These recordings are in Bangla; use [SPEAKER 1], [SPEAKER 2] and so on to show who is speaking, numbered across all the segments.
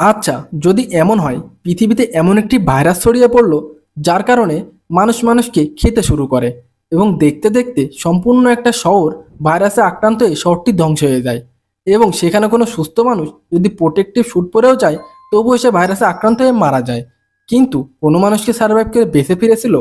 [SPEAKER 1] আচ্ছা, যদি এমন হয় পৃথিবীতে এমন একটি ভাইরাস ছড়িয়ে পড়ল যার কারণে মানুষ মানুষকে খেতে শুরু করে এবং দেখতে দেখতে সম্পূর্ণ একটা শহর ভাইরাসে আক্রান্ত হয়ে শহরটি ধ্বংস হয়ে যায় এবং সেখানে কোনো সুস্থ মানুষ যদি প্রোটেক্টিভ স্যুট পরেও যায় তবুও সে ভাইরাসে আক্রান্ত হয়ে মারা যায়, কিন্তু কোনো মানুষকে সার্ভাইভ করে বেঁচে ফিরেছিল।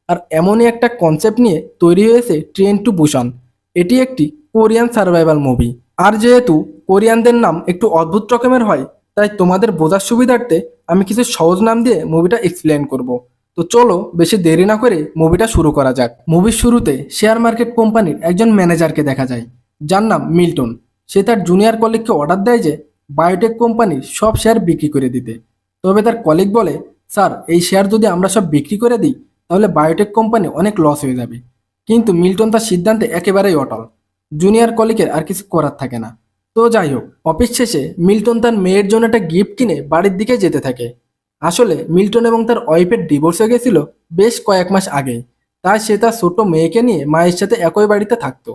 [SPEAKER 1] আর এমনই একটা কনসেপ্ট নিয়ে তৈরি হয়েছে ট্রেন টু বুসান। এটি একটি কোরিয়ান সার্ভাইভাল মুভি। আর যেহেতু কোরিয়ানদের নাম একটু অদ্ভুত রকমের হয়, তাই তোমাদের বোঝার সুবিধার্থে আমি কিছু সহজ নাম দিয়ে মুভিটা এক্সপ্লেন করব। তো চলো বেশি দেরি না করে মুভিটা শুরু করা যাক। মুভির শুরুতে শেয়ার মার্কেট কোম্পানির একজন ম্যানেজারকে দেখা যায়, যার নাম মিল্টন। সে তার জুনিয়র কলিগকে অর্ডার দেয় যে বায়োটেক কোম্পানির সব শেয়ার বিক্রি করে দিতে। তবে তার কলিগ বলে, স্যার, এই শেয়ার যদি আমরা সব বিক্রি করে দিই তাহলে বায়োটেক কোম্পানি অনেক লস হয়ে যাবে। কিন্তু মিল্টন তার সিদ্ধান্তে একেবারেই অটল। জুনিয়র কলিগের আর কিছু করার থাকে না। তো যাই হোক, অফিস শেষে মিল্টন তার মেয়ের জন্য একটা গিফট কিনে বাড়ির দিকে যেতে থাকে। আসলে মিল্টন এবং তার ওয়াইফের ডিভোর্স হয়ে গেছিল বেশ কয়েক মাস আগেই, তাই সে তার ছোট মেয়েকে নিয়ে মায়ের সাথে একই বাড়িতে থাকতো।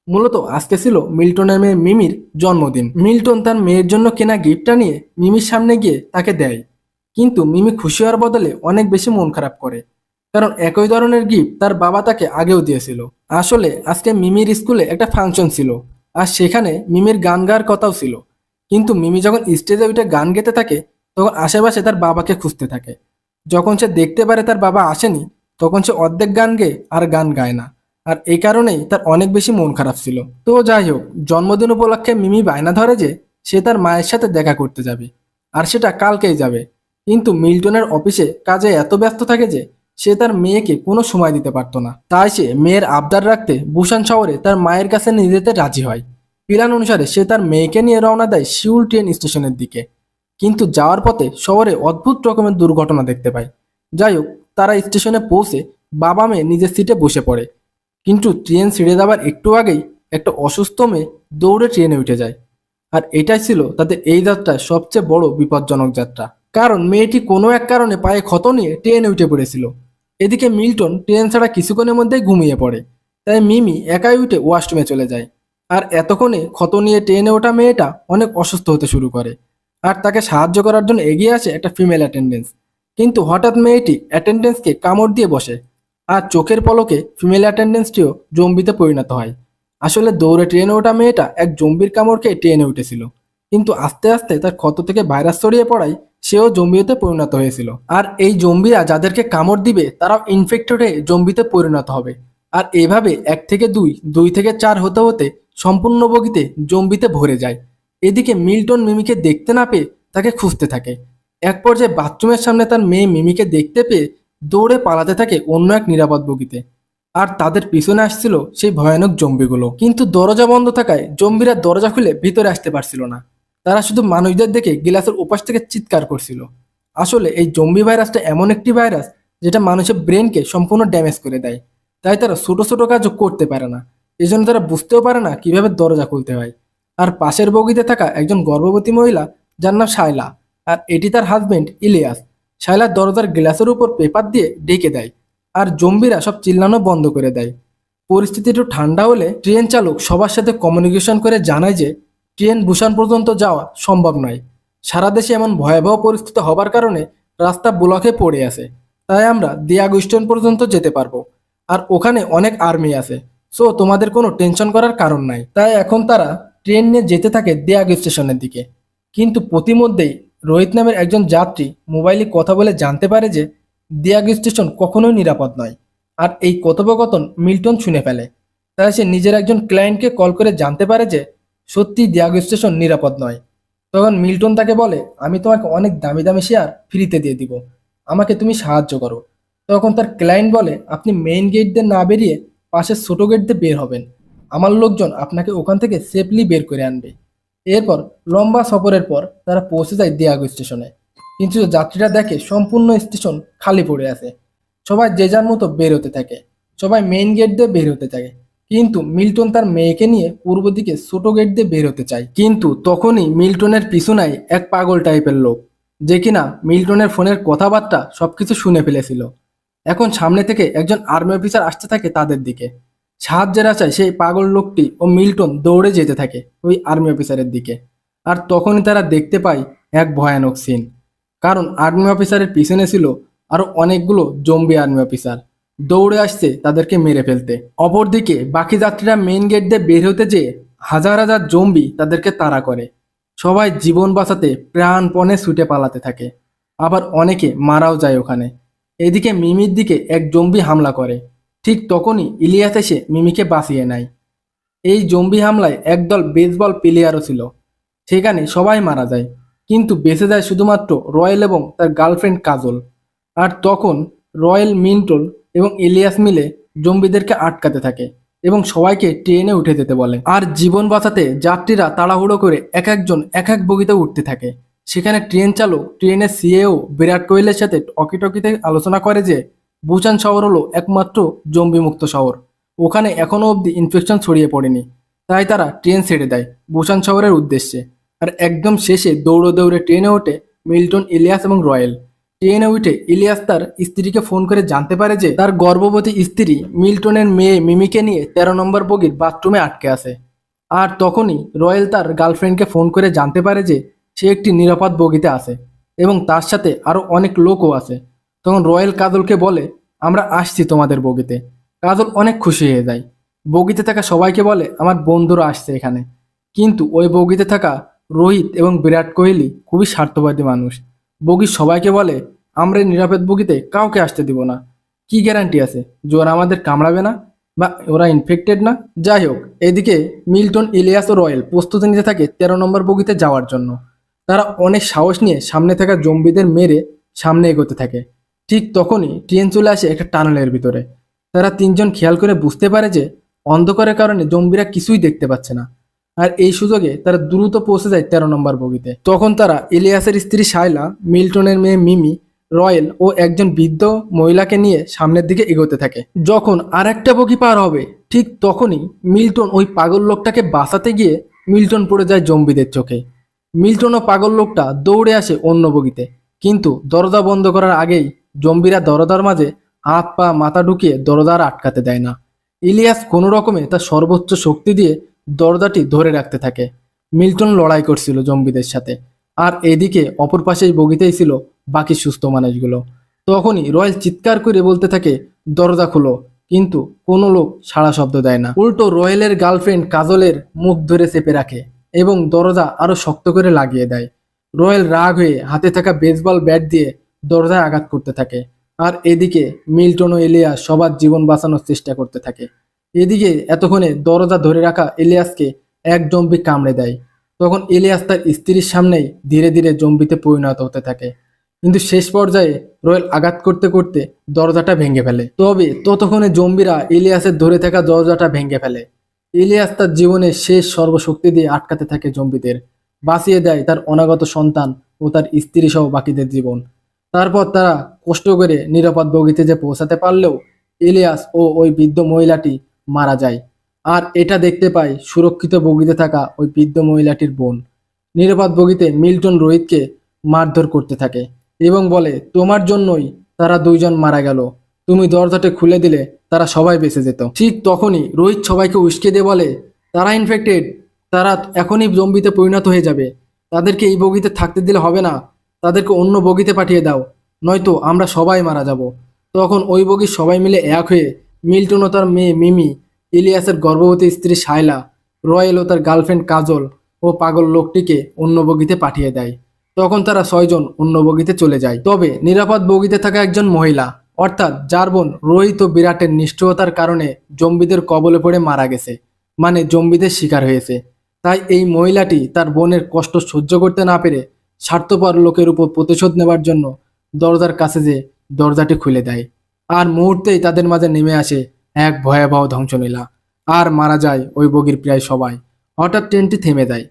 [SPEAKER 1] মূলত আজকে ছিল মিল্টনের মেয়ে মিমির জন্মদিন। মিল্টন তার মেয়ের জন্য কেনা গিফটটা নিয়ে মিমির সামনে গিয়ে তাকে দেয়, কিন্তু মিমি খুশি হওয়ার বদলে অনেক বেশি মন খারাপ করে, কারণ একই ধরনের গিফট তার বাবা তাকে আগেও দিয়েছিল। আসলে আজকে মিমির স্কুলে একটা ফাংশন ছিল, আর সেখানে মিমির গান গাওয়ার কথাও ছিল। কিন্তু মিমি যখন স্টেজে উঠে গান গেতে থাকে তখন আশেপাশে তার বাবাকে খুঁজতে থাকে। যখন সে দেখতে পারে তার বাবা আসেনি, তখন সে অর্ধেক গান গেয়ে আর গান গায় না। আর এই কারণেই তার অনেক বেশি মন খারাপ ছিল। তো যাই হোক, জন্মদিন উপলক্ষে মিমি বায়না ধরে যে সে তার মায়ের সাথে দেখা করতে যাবে, আর সেটা কালকেই যাবে। কিন্তু মিল্টনের অফিসে কাজে এত ব্যস্ত থাকে যে সে তার মেয়েকে কোনো সময় দিতে পারতো না। তাই সে মেয়ের আবদার রাখতে বুসান শহরে তার মায়ের কাছে নিয়ে যেতে রাজি হয়। প্ল্যান অনুসারে সে তার মেয়েকে নিয়ে রওনা দেয় সিউল ট্রেন স্টেশনের দিকে। কিন্তু যাওয়ার পথে শহরে অদ্ভুত রকমের দুর্ঘটনা দেখতে পায়। যাই হোক, তারা স্টেশনে পৌঁছে বাবা মেয়ে নিজের সিটে বসে পড়ে। কিন্তু ট্রেন ছেড়ে যাবার একটু আগেই একটা অসুস্থ মেয়ে দৌড়ে ট্রেনে উঠে যায়। আর এটাই ছিল তাদের এই যাত্রার সবচেয়ে বড় বিপজ্জনক যাত্রা, কারণ মেয়েটি কোনো এক কারণে পায়ে ক্ষত নিয়ে ট্রেনে উঠে পড়েছিল। এদিকে মিল্টন ট্রেন ছাড়া কিছুক্ষণের মধ্যেই ঘুমিয়ে পড়ে। তাই মিমি একাই উঠে ওয়াশরুমে চলে যায়। আর এতক্ষণে ক্ষত নিয়ে ট্রেনে ওঠা মেয়েটা অনেক অসুস্থ হতে শুরু করে, আর তাকে সাহায্য করার জন্য এগিয়ে আসে একটা ফিমেল অ্যাটেন্ডেন্স। কিন্তু হঠাৎ মেয়েটি অ্যাটেন্ডেন্সকে কামড় দিয়ে বসে, আর চোখের পলকে ফিমেল অ্যাটেন্ডেন্সটিও জম্বিতে পরিণত হয়। আসলে দৌড়ে ট্রেনে ওঠা মেয়েটা এক জম্বির কামড় খেয়ে ট্রেনে উঠেছিল, কিন্তু আস্তে আস্তে তার ক্ষত থেকে ভাইরাস ছড়িয়ে পড়ায় সেও জম্বিতে পরিণত হয়েছিল। আর এই জম্বিরা যাদেরকে কামড় দিবে তারাও ইনফেক্টেড হয়ে জম্বিতে পরিণত হবে। আর এভাবে 1 থেকে 2, 2 থেকে 4 হতে হতে সম্পূর্ণ বগিতে জম্বিতে ভরে যায়। এদিকে মিল্টন মিমিকে দেখতে না পেয়ে তাকে খুঁজতে থাকে। এক পর্যায়ে বাথরুমের সামনে তার মেয়ে মিমিকে দেখতে পেয়ে দৌড়ে পালাতে থাকে অন্য এক নিরাপদ বগিতে। আর তাদের পিছনে আসছিল সেই ভয়ানক জম্বিগুলো। কিন্তু দরজা বন্ধ থাকায় জম্বিরা দরজা খুলে ভিতরে আসতে পারছিল না। তারা শুধু মানুষদের দেখে গিলাসের ওপাশ থেকে চিৎকার করছিল। আসলে এই জম্বি ভাইরাসটা এমন একটি ভাইরাস যেটা মানুষের ব্রেনকে সম্পূর্ণ ড্যামেজ করে দেয়। তাই তারা ছোট ছোট কাজও করতে পারে না। এজন্য তারা বুঝতেও পারে না কিভাবে দরজা খুলতে হয়। আর পাশের বগিতে থাকা একজন গর্ভবতী মহিলা, যার নাম শায়লা, আর এটি তার হাজবেন্ড ইলিয়াস। শায়লার দরজার গ্লাসের উপর পেপার দিয়ে ঢেকে দেয়, আর জম্বিরা সব চিল্লানো বন্ধ করে দেয়। পরিস্থিতি একটু ঠান্ডা হলে ট্রেন চালক সবার সাথে কমিউনিকেশন করে জানায় যে ট্রেন বুসান পর্যন্ত যাওয়া সম্ভব নয়। সারা দেশে এমন ভয়াবহ পরিস্থিতি হবার কারণে রাস্তা ব্লকে পড়ে আছে। তাই আমরা দিয়াগো স্টেশন পর্যন্ত যেতে পারবো, আর ওখানে অনেক আর্মি আছে। সো তোমাদের কোনো টেনশন করার কারণ নাই। তাই এখন তারা ট্রেন নিয়ে যেতে থাকে দিয়াগো স্টেশনের দিকে। কিন্তু প্রতিমধ্যেই রোহিত নামের একজন যাত্রী মোবাইলে কথা বলে জানতে পারে যে দিয়াগো স্টেশন কখনোই নিরাপদ নয়। আর এই কথোপকথন মিল্টন শুনে ফেলে। তাই সে নিজের একজন ক্লায়েন্টকে কল করে জানতে পারে যে সত্যি দিয়াগো স্টেশন নিরাপদ নয়। তখন মিল্টন তাকে বলে, আমি তোমাকে অনেক দামি দামি শেয়ার ফ্রিতে দিয়ে দিব, আমাকে তুমি সাহায্য করো। তখন তার ক্লায়েন্ট বলে, আপনি মেইন গেট দিয়ে না বেরিয়ে পাশের ছোট গেট দিয়ে বের হবেন, আমার লোকজন আপনাকে ওখান থেকে সেফলি বের করে আনবে। এরপর লম্বা সফরের পর তারা পৌঁছে যায় দিয়াগো স্টেশনে। কিন্তু যাত্রীরা দেখে সম্পূর্ণ স্টেশন খালি পড়ে আছে। সবাই যে যার মতো বের হতে থাকে, সবাই মেইন গেট দিয়ে বের হতে থাকে। কিন্তু মিল্টন তার মেয়েকে নিয়ে পূর্ব দিকে ছোট গেট দিয়ে বের হতে চায়। কিন্তু তখনই মিল্টনের পিছুনায় এক পাগল টাইপের লোক, যে কিনা মিল্টনের ফোনের কথাবার্তা সবকিছু শুনে ফেলেছিল। এখন সামনে থেকে একজন আর্মি অফিসার আসতে থাকে তাদের দিকে। সাহায্যের আশায় সেই পাগল লোকটি ও মিল্টন দৌড়ে যেতে থাকে ওই আর্মি অফিসারের দিকে। আর তখনই তারা দেখতে পায় এক ভয়ানক সিন। কারণ আর্মি অফিসারের পিছনে ছিল আরো অনেকগুলো জম্বি আর্মি অফিসার, দৌড়ে আসছে তাদেরকে মেরে ফেলতে। অপরদিকে বাকি যাত্রীরা মেইন গেট দিয়ে বের হতে যেয়ে হাজার হাজার জম্বি তাদেরকে তাড়া করে। সবাই জীবন বাঁচাতে প্রাণপণে ছুটে পালাতে থাকে, আবার অনেকে মারাও যায় ওখানে। এদিকে মিমির দিকে এক জম্বি হামলা করে, ঠিক তখনই ইলিয়াস এসে মিমিকে বাঁচিয়ে নেয়। এই জম্বি হামলায় একদল বেসবল প্লেয়ারও ছিল, সেখানে সবাই মারা যায়, কিন্তু বেঁচে যায় শুধুমাত্র রয়েল এবং তার গার্লফ্রেন্ড কাজল। আর তখন রয়েল, মিন্টল এবং ইলিয়াস মিলে জম্বিদেরকে আটকাতে থাকে এবং সবাইকে ট্রেনে উঠে যেতে বলে। আর জীবন বাঁচাতে যাত্রীরা তাড়াহুড়ো করে এক একজন এক এক বগিতে উঠতে থাকে। সেখানে ট্রেন চালক ট্রেনের সিএও বিরাট কোহলির সাথে টকিটকিতে আলোচনা করে যে বুসান শহর হলো একমাত্র জম্বি মুক্ত শহর, ওখানে এখনো অবধি ইনফেকশন ছড়িয়ে পড়েনি। তাই তারা ট্রেন ছেড়ে দেয় বুসান শহরের উদ্দেশ্যে। আর একদম শেষে দৌড়ে দৌড়ে ট্রেনে ওঠে মিল্টন, ইলিয়াস এবং রয়েল। ট্রেনে উঠে ইলিয়াস তার স্ত্রীকে ফোন করে জানতে পারে যে তার গর্ভবতী স্ত্রী মিল্টনের মেয়ে মিমিকে নিয়ে 13 নম্বর বগির বাথরুমে আটকে আছে। আর তখনই রয়েল তার গার্লফ্রেন্ডকে ফোন করে জানতে পারে যে সে একটি নিরাপদ বগিতে আছে এবং তার সাথে আরো অনেক লোকও আছে। তখন রয়েল কাজলকে বলে, আমরা আসছি তোমাদের বগিতে। কাজল অনেক খুশি হয়ে যায়। বগিতে থাকা সবাইকে বলে, আমার বন্ধুরা আসছে এখানে। কিন্তু ওই বগিতে থাকা রোহিত এবং বিরাট কোহলি খুবই স্বার্থবাদী মানুষ। বগির সবাইকে বলে, আমরা এই নিরাপদ বগিতে কাউকে আসতে দিব না। কি গ্যারান্টি আছে যে ওরা আমাদের কামড়াবে না বা ওরা ইনফেক্টেড না? যাই হোক, এদিকে মিল্টন, ইলিয়াস ও রয়েল প্রস্তুতি নিতে থাকে 13 নম্বর বগিতে যাওয়ার জন্য। তারা অনেক সাহস নিয়ে সামনে থাকা জম্বিদের মেরে সামনে এগোতে থাকে। ঠিক তখনই ট্রেন চলে আসে একটা টানেলের ভিতরে। তারা তিনজন খেয়াল করে বুঝতে পারে যে অন্ধকারের কারণে জম্বিরা কিছুই দেখতে পাচ্ছে না। আর এই সুযোগে তারা দ্রুত পৌঁছে যায় 13 নম্বর বগিতে। তখন তারা ইলিয়াসের স্ত্রী শায়লা, মিল্টনের মেয়ে মিমি, রয়েল ও একজন বৃদ্ধ মহিলাকে নিয়ে সামনের দিকে এগোতে থাকে। যখন আর একটা বগি পার হবে ঠিক তখনই মিল্টন ওই পাগল লোকটাকে বাঁচাতে গিয়ে মিল্টন পড়ে যায় জম্বিদের চোখে। মিল্টন ও পাগল লোকটা দৌড়ে আসে অন্য বগিতে, কিন্তু দরজা বন্ধ করার আগেই জম্বিরা দরজার মাঝে হাত পা মাথা ঢুকিয়ে দরজা আর আটকাতে দেয় না। ইলিয়াস কোনো রকমে তার সর্বোচ্চ শক্তি দিয়ে দরজাটি ধরে রাখতে থাকে। মিল্টন লড়াই করছিল জম্বিদের সাথে, আর এদিকে অপর পাশেই বগিতেই ছিল বাকি সুস্থ মানুষগুলো। তখনই রয়েল চিৎকার করে বলতে থাকে, দরজা খুলো, কিন্তু কোনো লোক সাড়া শব্দ দেয় না। উল্টো রয়েলের গার্লফ্রেন্ড কাজলের মুখ ধরে চেপে রাখে এবং দরজা আরো শক্ত করে লাগিয়ে দেয়। রয়েল রাগ হয়ে হাতে থাকা বেসবল ব্যাট দিয়ে দরজায় আঘাত করতে থাকে। আর এদিকে মিল্টন ও ইলিয়াস সবার জীবন বাঁচানোর চেষ্টা করতে থাকে। এদিকে এতক্ষণে দরজা ধরে রাখা ইলিয়াসকে এক জম্বি কামড়ে দেয়। তখন ইলিয়াস তার স্ত্রীর সামনেই ধীরে ধীরে জম্বিতে পরিণত হতে থাকে, কিন্তু শেষ পর্যায়ে রয়েল আঘাত করতে করতে দরজাটা ভেঙে ফেলে। তবে ততক্ষণে জম্বিরা ইলিয়াসের ধরে থাকা দরজাটা ভেঙে ফেলে। ইলিয়াস তার জীবনের শেষ সর্বশক্তি দিয়ে আটকাতে থাকে জম্বিদের, বাঁচিয়ে দেয় তার অনাগত সন্তান ও তার স্ত্রী সহ বাকিদের জীবন। তারপর তারা কষ্ট করে নিরাপদ বগিতে যে পৌঁছাতে পারলেও ইলিয়াস ও ওই বৃদ্ধ মহিলাটি মারা যায়। আর এটা দেখতে পায় সুরক্ষিত বগিতে থাকা ওই বৃদ্ধ মহিলাটির বোন। নিরাপদ বগিতে মিল্টন রোহিতকে মারধর করতে থাকে এবং বলে, তোমার জন্যই তারা দুইজন মারা গেল, তুমি দরজাটা খুলে দিলে তারা সবাই বেঁচে যেত। ঠিক তখনই রোহিত সবাইকে উস্কে দিয়ে বলে, তারা ইনফেক্টেড, তারা এখনই জম্বিতে পরিণত হয়ে যাবে, তাদেরকে এই বগিতে থাকতে দিলে হবে না, তাদেরকে অন্য বগিতে পাঠিয়ে দাও, নয়তো আমরা সবাই মারা যাব। তখন ওই বগির সবাই মিলে এক হয়ে মিল্টন ও তার মেয়ে মিমি, ইলিয়াসের গর্ভবতী স্ত্রী শায়লা, রয়েল ও তার গার্লফ্রেন্ড কাজল ও পাগল লোকটিকে অন্য বগিতে পাঠিয়ে দেয়। তখন তারা 6 জন অন্য বগিতে চলে যায়। তবে নিরাপদ বগিতে থাকা একজন মহিলা, অর্থাৎ যার বোন রোহিত ও বিরাটের নিষ্ঠুরতার কারণে জম্বিদের কবলে পড়ে মারা গেছে, মানে জম্বিদের শিকার হয়েছে, তাই এই মহিলাটি তার বোনের কষ্ট সহ্য করতে না পেরে স্বার্থপর লোকের উপর প্রতিশোধ নেবার জন্য দরজার কাছে যে দরজাটি খুলে দেয়। আর মুহূর্তেই তাদের মাঝে নেমে আসে এক ভয়াবহ ধ্বংসলীলা, আর মারা যায় ওই বগির প্রায় সবাই। হঠাৎ ট্রেনটি থেমে যায়।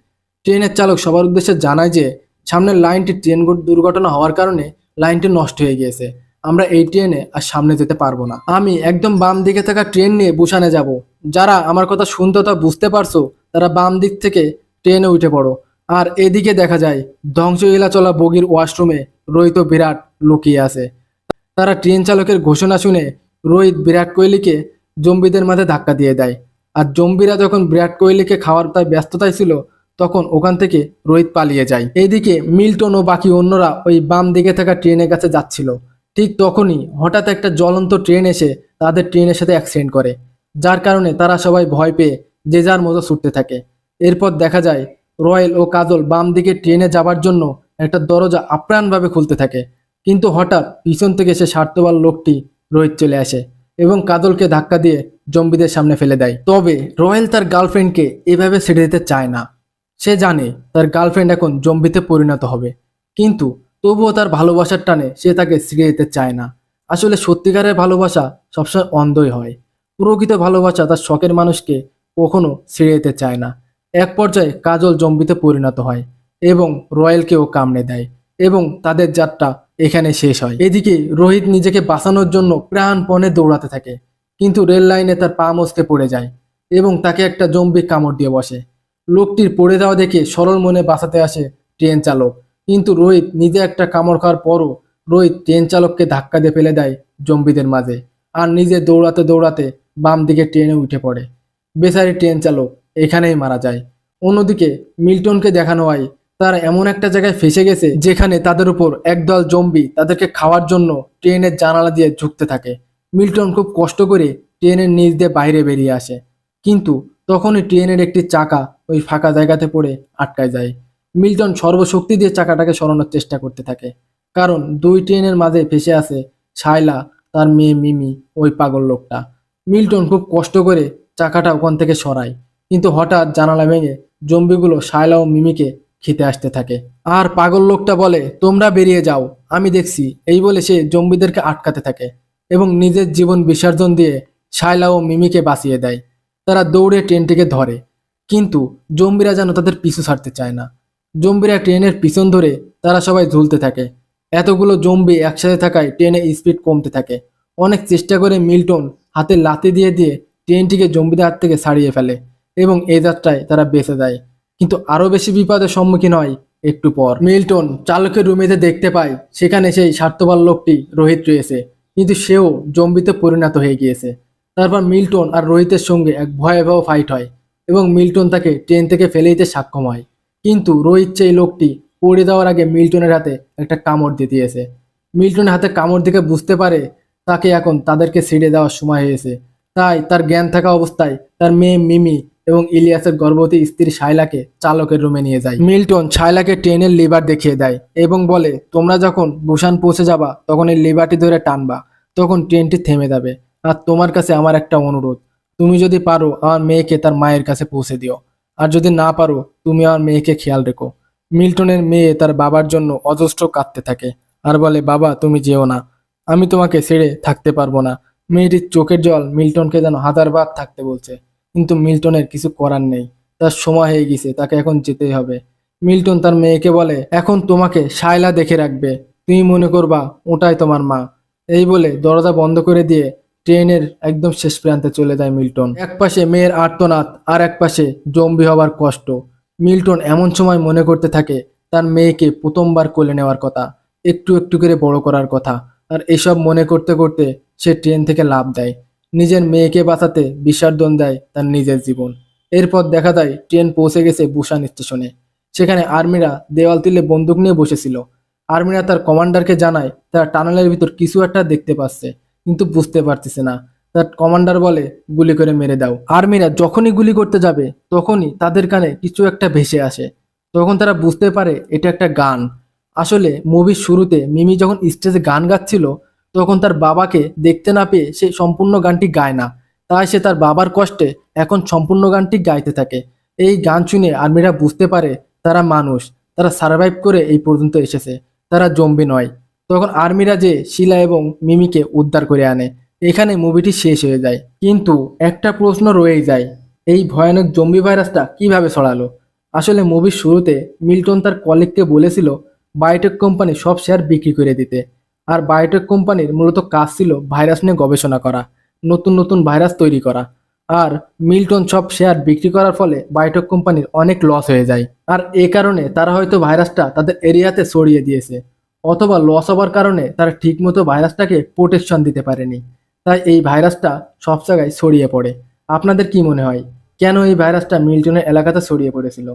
[SPEAKER 1] ট্রেনের চালক সবার উদ্দেশ্যে জানায় যে সামনের লাইনটি ট্রেন দুর্ঘটনা হওয়ার কারণে লাইনটি নষ্ট হয়ে গিয়েছে, আমরা এই ট্রেনে আর সামনে যেতে পারবো না। আমি একদম বাম দিকে থাকা ট্রেন নিয়ে বুসানে যাব। যারা আমার কথা শুনতে তা বুঝতে পারছো তারা বাম দিক থেকে ট্রেনে উঠে পড়ো। আর এদিকে দেখা যায় ধ্বংসলীলা চলা বগির ওয়াশরুমে রোহিত ও বিরাট লুকিয়ে আছে। তারা ট্রেন চালকের ঘোষণা শুনে রোহিত বিরাট কোহলিকে জম্বিদের মাঝে ধাক্কা দিয়ে দেয়। আর জম্বিরা যখন বিরাট কোহলিকে খাওয়ার তাই ব্যস্ততায় ছিল, তখন ওখান থেকে রোহিত পালিয়ে যায়। এইদিকে মিল্টন ও বাকি অন্যরা ওই বাম দিকে থাকা ট্রেনের কাছে যাচ্ছিল। ঠিক তখনই হঠাৎ একটা জ্বলন্ত ট্রেন এসে তাদের ট্রেনের সাথে অ্যাক্সিডেন্ট করে, যার কারণে তারা সবাই ভয় পেয়ে যে যার মতো ছুটতে থাকে। এরপর দেখা যায় রয়েল ও কাজল বাম দিকে ট্রেনে যাবার জন্য একটা দরজা আপ্রাণভাবে খুলতে থাকে, কিন্তু হঠাৎ পিছন থেকে সে স্বার্থবান লোকটি রোহিত চলে আসে এবং কাজলকে ধাক্কা দিয়ে জম্বিদের সামনে ফেলে দেয়। তবে রয়েল তার গার্লফ্রেন্ডকে এভাবে ছেড়ে দিতে চায় না। সে জানে তার গার্লফ্রেন্ড এখন জম্বিতে পরিণত হবে, কিন্তু তবুও তার ভালোবাসার টানে সে তাকে ছেড়ে দিতে চায় না। আসলে সত্যিকারের ভালোবাসা সবসময় অন্ধই হয়। প্রকৃত ভালোবাসা তার শখের মানুষকে কখনো ছেড়ে দিতে চায় না। এক পর্যায়ে কাজল জম্বিতে পরিণত হয় এবং রয়েলকেও কামড়ে দেয় এবং তাদের যাত্রা এখানে শেষ হয়। এদিকে রোহিত নিজেকে বাঁচানোর জন্য প্রাণপণে দৌড়াতে থাকে, কিন্তু রেল লাইনে তার পা মচকে পড়ে যায় এবং তাকে একটা জম্বি কামড় দিয়ে বসে। লোকটির পড়ে যাওয়া দেখে সরল মনে বাঁচাতে আসে ট্রেন চালক, কিন্তু রোহিত নিজে একটা কামড় খাওয়ার পরও রোহিত ট্রেন চালককে ধাক্কা দিয়ে ফেলে দেয় জম্বিদের মাঝে আর নিজে দৌড়াতে দৌড়াতে বাম দিকে ট্রেনে উঠে পড়ে। বেচারি ট্রেন চালক এখানেই মারা যায়। অন্যদিকে মিল্টনকে দেখানো হয় তারা এমন একটা জায়গায় ফেসে গেছে যেখানে তাদের উপর একদল জম্বি তাদেরকে খাওয়ার জন্য ট্রেনের জানালা দিয়ে ঝুঁকতে থাকে। মিল্টন খুব কষ্ট করে ট্রেনের নিচ দিয়ে বাইরে বেরিয়ে আসে, কিন্তু তখনই ট্রেনের একটি চাকা ওই ফাঁকা জায়গাতে পড়ে আটকায় যায়। মিল্টন সর্বশক্তি দিয়ে চাকাটাকে সরানোর চেষ্টা করতে থাকে, কারণ দুই ট্রেনের মাঝে ফেসে আছে শায়লা, তার মেয়ে মিমি, ওই পাগল লোকটা। মিল্টন খুব কষ্ট করে চাকাটা ওখান থেকে সরায়, কিন্তু হঠাৎ জানালা ভেঙে জম্বিগুলো শায়লা ও মিমিকে খেতে আসতে থাকে। আর পাগল লোকটা বলে, তোমরা বেরিয়ে যাও, আমি দেখছি। এই বলে সে জম্বিদেরকে আটকাতে থাকে এবং নিজের জীবন বিসর্জন দিয়ে শায়লা ও মিমিকে বাঁচিয়ে দেয়। তারা দৌড়ে ট্রেনটিকে ধরে, কিন্তু জম্বিরা যেন তাদের পিছু ছাড়তে চায় না। জম্বিরা ট্রেনের পিছন ধরে তারা সবাই ঝুলতে থাকে। এতগুলো জম্বি একসাথে থাকায় ট্রেনের স্পিড কমতে থাকে। অনেক চেষ্টা করে মিল্টন হাতে লাথি দিয়ে দিয়ে ট্রেনটিকে জম্বিদের হাত থেকে ছাড়িয়ে ফেলে এবং এই যাত্রায় তারা বেঁচে যায়। কিন্তু আরো বেশি বিপদের সম্মুখীন হয় একটু পর। মিল্টন চালকের রুমেতে দেখতে পায় সেখানে সেই স্বার্থবান লোকটি রোহিত রয়েছে, কিন্তু সেও জম্বিতে পরিণত হয়ে গিয়েছে। তারপর মিল্টন আর রোহিতের সঙ্গে এক ভয়াবহ ফাইট হয় এবং মিল্টন তাকে ট্রেন থেকে ফেলে দিতে সক্ষম হয়, কিন্তু রোহিত সেই লোকটি পড়ে যাওয়ার আগে মিল্টনের হাতে একটা কামড় দিয়ে দিয়েছে। মিল্টনের হাতে কামড় দেখে বুঝতে পারে তাকে এখন তাদেরকে ছেড়ে দেওয়ার সময় হয়েছে। তাই তার জ্ঞান থাকা অবস্থায় তার মেয়ে মিমি এবং ইলিয়াসের গর্ভবতী স্ত্রী শায়লাকে চালকের রুমে নিয়ে যায়। মিল্টন শায়লাকে ট্রেনের লিভার দেখিয়ে দেয় এবং বলে, তোমরা যখন বুসান পৌঁছে যাবা তখন এই লিভারটি ধরে টানবা, তখন ট্রেনটি থেমে যাবে। আর তোমার কাছে আমার একটা অনুরোধ, তুমি যদি পারো আমার মেয়েকে তার মায়ের কাছে পৌঁছে দিও, আর যদি না পারো তুমি আমার মেয়েকে খেয়াল রেখো। মিল্টনের মেয়ে তার বাবার জন্য অজস্র কাঁদতে থাকে আর বলে, বাবা তুমি যেও না, আমি তোমাকে ছেড়ে থাকতে পারবো না। মেয়েটির চোখের জল মিল্টনকে যেন হাজারবার থাকতে বলছে, কিন্তু মিল্টনের কিছু করার নেই। তার সময় হয়ে গেছে, তাকে এখন যেতেই হবে। মিল্টন তার মেয়েকে বলে, এখন তোমাকে শায়লা দেখে রাখবে, তুমি মনে করবা ওটাই তোমার মা। এই বলে দরজা বন্ধ করে দিয়ে ট্রেনের একদম শেষ প্রান্তে চলে যায় মিল্টন। এক পাশে মেয়ের আর্তনাদ আর এক পাশে জম্বি হবার কষ্ট। মিল্টন এমন সময় মনে করতে থাকে তার মেয়েকে প্রথমবার কোলে নেওয়ার কথা, একটু একটু করে বড় করার কথা। আর এসব মনে করতে করতে সে ট্রেন থেকে লাফ দেয়, নিজের মেয়েকে বাঁচাতে বিসর্জন দেয় তার নিজের জীবন। এরপর দেখা যায় ট্রেন পৌঁছে গেছে বুসান স্টেশনে। সেখানে আর্মিরা দেওয়াল তুলে বন্দুক নিয়ে বসেছিল। আর্মিরা তার কমান্ডারকে জানায় তারা টানেলের ভিতর কিছু একটা দেখতে পাচ্ছে, কিন্তু বুঝতে পারতেছে না। তার কমান্ডার বলে, গুলি করে মেরে দাও। আর্মিরা যখনই গুলি করতে যাবে তখনই তাদের কানে কিছু একটা ভেসে আসে। তখন তারা বুঝতে পারে এটা একটা গান। আসলে মুভির শুরুতে মিমি যখন স্টেজে গান গাচ্ছিল তখন তার বাবাকে দেখতে না পেয়ে সে সম্পূর্ণ গানটি গায় না, তাই সে তার বাবার কষ্টে এখন সম্পূর্ণ গানটি গাইতে থাকে। এই গান শুনে আর্মিরা বুঝতে পারে তারা মানুষ, তারা সার্ভাইভ করে এই পর্যন্ত এসেছে, তারা জম্বি নয়। তখন আর্মিরা যে শিলা এবং মিমিকে উদ্ধার করে আনে। এখানে মুভিটি শেষ হয়ে যায়, কিন্তু একটা প্রশ্ন রয়েই যায়, এই ভয়ানক জম্বি ভাইরাসটা কিভাবে ছড়ালো? আসলে মুভির শুরুতে মিল্টন তার কলিগকে বলেছিল বায়োটেক কোম্পানি সব শেয়ার বিক্রি করে দিতে, আর বায়োটেক কোম্পানির মূলত কাজ ছিল ভাইরাস নিয়ে গবেষণা করা, নতুন নতুন ভাইরাস তৈরি করা। আর মিল্টন সব শেয়ার বিক্রি করার ফলে বায়োটেক কোম্পানির অনেক লস হয়ে যায়, আর এ কারণে তারা হয়তো ভাইরাসটা তাদের এরিয়াতে ছড়িয়ে দিয়েছে, অথবা লস হওয়ার কারণে তারা ঠিকমতো ভাইরাসটাকে প্রোটেকশন দিতে পারেনি, তাই এই ভাইরাসটা সব জায়গায় ছড়িয়ে পড়ে। আপনাদের কি মনে হয় কেন এই ভাইরাসটা মিল্টনের এলাকাতে ছড়িয়ে পড়েছিল?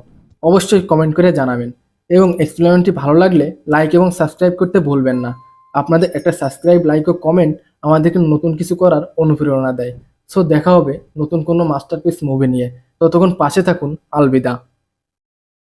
[SPEAKER 1] অবশ্যই কমেন্ট করে জানাবেন এবং এক্সপ্লেনেশনটি ভালো লাগলে লাইক এবং সাবস্ক্রাইব করতে ভুলবেন না। আপনাদের একটা সাবস্ক্রাইব, লাইক ও কমেন্ট আমাদেরকে নতুন কিছু করার অনুপ্রেরণা দেয়। সো দেখা হবে নতুন কোনো মাস্টারপিস মুভি নিয়ে। ততক্ষণ পাশে থাকুন। আলবিদা।